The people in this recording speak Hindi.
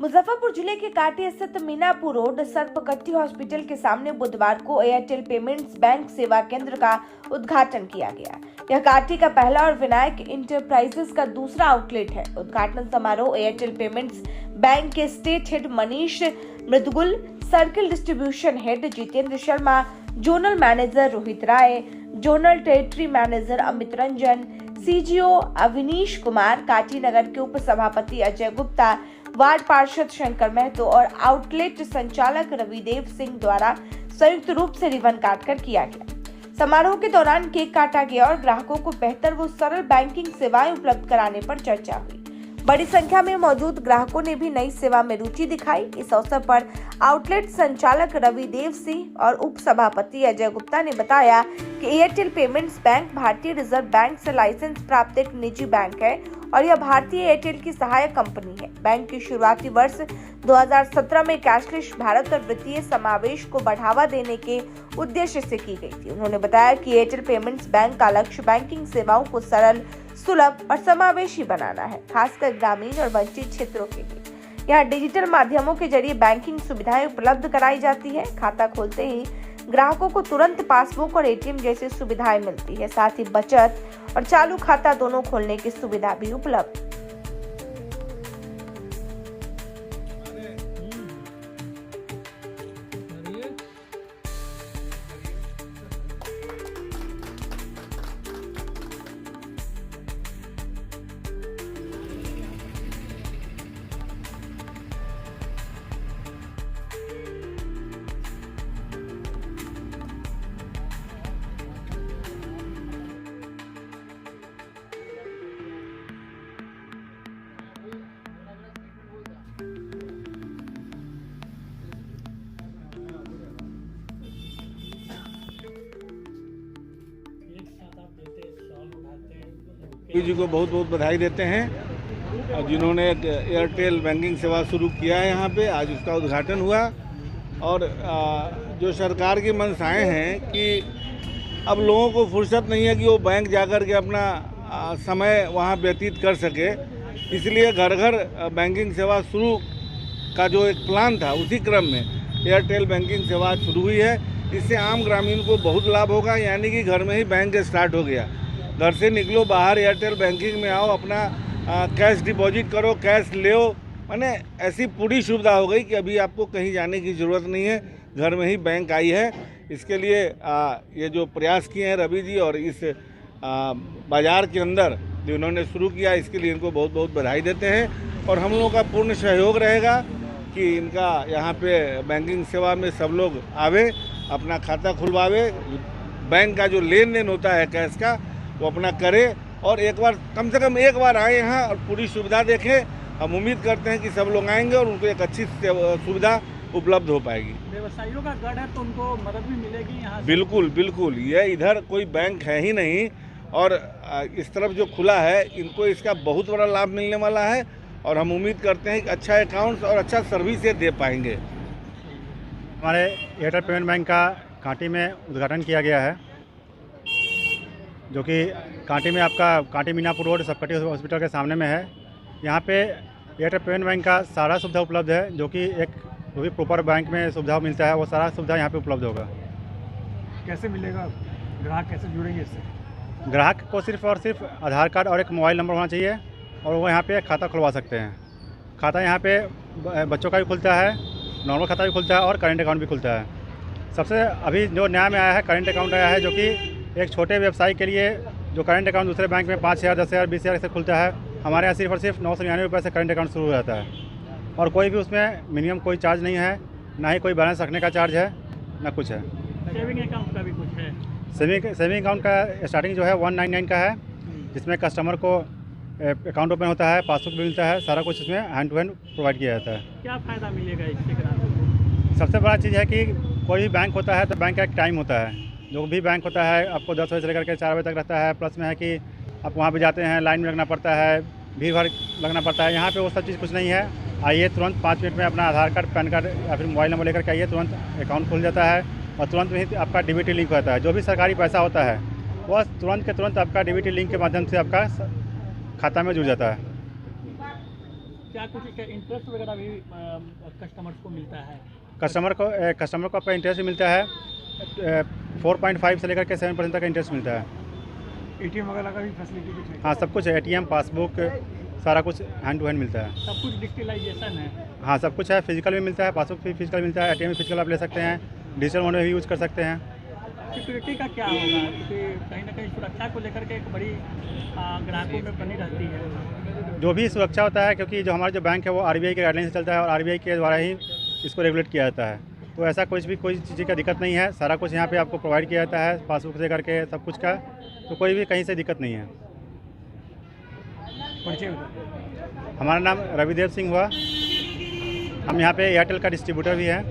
मुजफ्फरपुर जिले के काटी स्थित मीनापुर रोड सर्पकट्टी हॉस्पिटल के सामने बुधवार को एयरटेल पेमेंट्स बैंक सेवा केंद्र का उद्घाटन किया गया। यह काटी का पहला और विनायक इंटरप्राइजेस का दूसरा आउटलेट है। उद्घाटन समारोह एयरटेल पेमेंट्स बैंक के state head Manish Mridugul, circle distribution head Jitendra Sharma, zonal manager Rohit Rai, zonal territory manager Amit Ranjan, CGO Avinish Kumar, Kati Nagar के उप सभापति अजय गुप्ता, वार्ड पार्षद शंकर महतो और आउटलेट संचालक रविदेव सिंह द्वारा संयुक्त रूप से रिबन काटकर किया गया। समारोह के दौरान केक काटा गया और ग्राहकों को बेहतर व सरल बैंकिंग सेवाएं उपलब्ध कराने पर चर्चा हुई। बड़ी संख्या में मौजूद ग्राहकों ने भी नई सेवा में रुचि दिखाई। इस अवसर पर आउटलेट संचालक रविदेव सिंह और उप सभापति अजय गुप्ता ने बताया कि एयरटेल पेमेंट्स बैंक भारतीय रिजर्व बैंक से लाइसेंस प्राप्त एक निजी बैंक है और यह भारतीय एयरटेल की सहायक कंपनी है। बैंक की शुरुआती वर्ष 2017 में कैशलेस भारत और वित्तीय समावेश को बढ़ावा देने के उद्देश्य से की गई थी। उन्होंने बताया कि एयरटेल पेमेंट्स बैंक का लक्ष्य बैंकिंग सेवाओं को सरल, सुलभ और समावेशी बनाना है, खासकर ग्रामीण और वंचित क्षेत्रों के लिए। यहाँ डिजिटल माध्यमों के जरिए बैंकिंग सुविधाएं उपलब्ध कराई जाती है। खाता खोलते ही ग्राहकों को तुरंत पासबुक और एटीएम जैसी सुविधाएं मिलती है। साथ ही बचत और चालू खाता दोनों खोलने की सुविधा भी उपलब्ध। जी को बहुत बहुत बधाई देते हैं और जिन्होंने एयरटेल बैंकिंग सेवा शुरू किया है यहाँ पे, आज उसका उद्घाटन हुआ। और जो सरकार की मंशाएं हैं कि अब लोगों को फुर्सत नहीं है कि वो बैंक जाकर के अपना समय वहाँ व्यतीत कर सके, इसलिए घर घर बैंकिंग सेवा शुरू का जो एक प्लान था उसी क्रम में एयरटेल बैंकिंग सेवा शुरू हुई है। इससे आम ग्रामीण को बहुत लाभ होगा, यानी कि घर में ही बैंक स्टार्ट हो गया। घर से निकलो बाहर, एयरटेल बैंकिंग में आओ, अपना कैश डिपॉजिट करो, कैश ले, माने ऐसी पूरी सुविधा हो गई कि अभी आपको कहीं जाने की ज़रूरत नहीं है, घर में ही बैंक आई है। इसके लिए ये जो प्रयास किए हैं रवि जी और इस बाज़ार के अंदर जो इन्होंने शुरू किया, इसके लिए इनको बहुत बहुत बधाई देते हैं। और हम लोगों का पूर्ण सहयोग रहेगा कि इनका यहाँ पे बैंकिंग सेवा में सब लोग आवे, अपना खाता खुलवावे, बैंक का जो लेन देन होता है कैश का वो अपना करे और एक बार कम से कम एक बार आए यहाँ और पूरी सुविधा देखें। हम उम्मीद करते हैं कि सब लोग आएंगे और उनको एक अच्छी सुविधा उपलब्ध हो पाएगी। व्यवसायियों का गढ़ है तो उनको मदद भी मिलेगी यहाँ से। बिल्कुल बिल्कुल, ये इधर कोई बैंक है ही नहीं और इस तरफ जो खुला है इनको इसका बहुत बड़ा लाभ मिलने वाला है और हम उम्मीद करते हैं कि अच्छा अकाउंट्स और अच्छा सर्विस ये दे पाएंगे। हमारे एयरटेल पेमेंट बैंक का कांटी में उद्घाटन किया गया है, जो कि कांटी में आपका कांटी मीनापुर रोड सर्पकट्टी हॉस्पिटल के सामने में है। यहाँ पे एयरटेल पेमेंट बैंक का सारा सुविधा उपलब्ध है, जो कि एक जो भी प्रॉपर बैंक में सुविधा मिलता है वो सारा सुविधा यहाँ पे उपलब्ध होगा। कैसे मिलेगा, ग्राहक कैसे जुड़ेंगे इससे? ग्राहक को सिर्फ और सिर्फ आधार कार्ड और एक मोबाइल नंबर होना चाहिए और वो यहाँ पे खाता खुलवा सकते हैं। खाता यहाँ पे बच्चों का भी खुलता है, नॉर्मल खाता भी खुलता है और करेंट अकाउंट भी खुलता है। सबसे अभी जो नया में आया है करेंट अकाउंट आया है, जो कि एक छोटे व्यवसायी के लिए जो करंट अकाउंट दूसरे बैंक में 5,000, 10,000, 20,000 से खुलता है, हमारे यहाँ सिर्फ और सिर्फ 999 रुपये से करंट अकाउंट शुरू हो जाता है और कोई भी उसमें मिनिमम कोई चार्ज नहीं है, ना ही कोई बैलेंस रखने का चार्ज है, ना कुछ है। सेविंग अकाउंट का भी कुछ है? सेविंग अकाउंट का स्टार्टिंग जो है 199 का है, जिसमें कस्टमर को अकाउंट ओपन होता है, पासबुक भी मिलता है, सारा कुछ इसमें हैंड टू हैंड प्रोवाइड किया जाता है। क्या फ़ायदा मिलेगा इससे ग्राहकों को? सबसे बड़ा चीज़ है कि कोई भी बैंक होता है तो बैंक का एक टाइम होता है, जो भी बैंक होता है आपको 10 बजे से लेकर के 4 बजे तक रहता है। प्लस में है कि आप वहाँ पे जाते हैं, लाइन में लगना पड़ता है, भीड़ भाड़ लगना पड़ता है। यहाँ पे वो सब चीज़ कुछ नहीं है। आइए तुरंत 5 मिनट में अपना आधार कार्ड, पैन कार्ड या फिर मोबाइल नंबर लेकर के आइए, तुरंत अकाउंट खुल जाता है और तुरंत में ही आपका डीबीटी लिंक होता है। जो भी सरकारी पैसा होता है वह तुरंत के तुरंत आपका डीबीटी लिंक के माध्यम से आपका खाता में जुड़ जाता है। क्या कुछ इंटरेस्ट वगैरह भी कस्टमर्स को मिलता है? कस्टमर को आपका इंटरेस्ट मिलता है 4.5 से लेकर के 7% तक का इंटरेस्ट मिलता है। एटीएम वगैरह का भी फैसिलिटी कुछ है? हाँ, सब कुछ है, ATM, पासबुक, सारा कुछ हैंड टू हैंड मिलता है। सब कुछ डिजिटलाइजेशन है? हाँ, सब कुछ है, फिजिकल भी मिलता है, पासबुक भी फिजिकल मिलता है, ATM भी फिजिकल आप ले सकते हैं, डिजिटल मोड में भी यूज़ कर सकते हैं। सिक्योरिटी का क्या होगा, क्योंकि कहीं ना कहीं सुरक्षा को लेकर के एक बड़ी ग्राहकों में बनी रहती है। जो भी सुरक्षा होता है, क्योंकि जो हमारा जो बैंक है वो RBI के गाइडलाइन से चलता है और RBI के द्वारा ही इसको रेगुलेट किया जाता है, तो ऐसा कोई चीज़ का दिक्कत नहीं है। सारा कुछ यहाँ पे आपको प्रोवाइड किया जाता है, पासबुक से करके सब कुछ का, तो कोई भी कहीं से दिक्कत नहीं है। परिचय बताओ। हमारा नाम रविदेव सिंह हुआ, हम यहाँ पे एयरटेल का डिस्ट्रीब्यूटर भी हैं।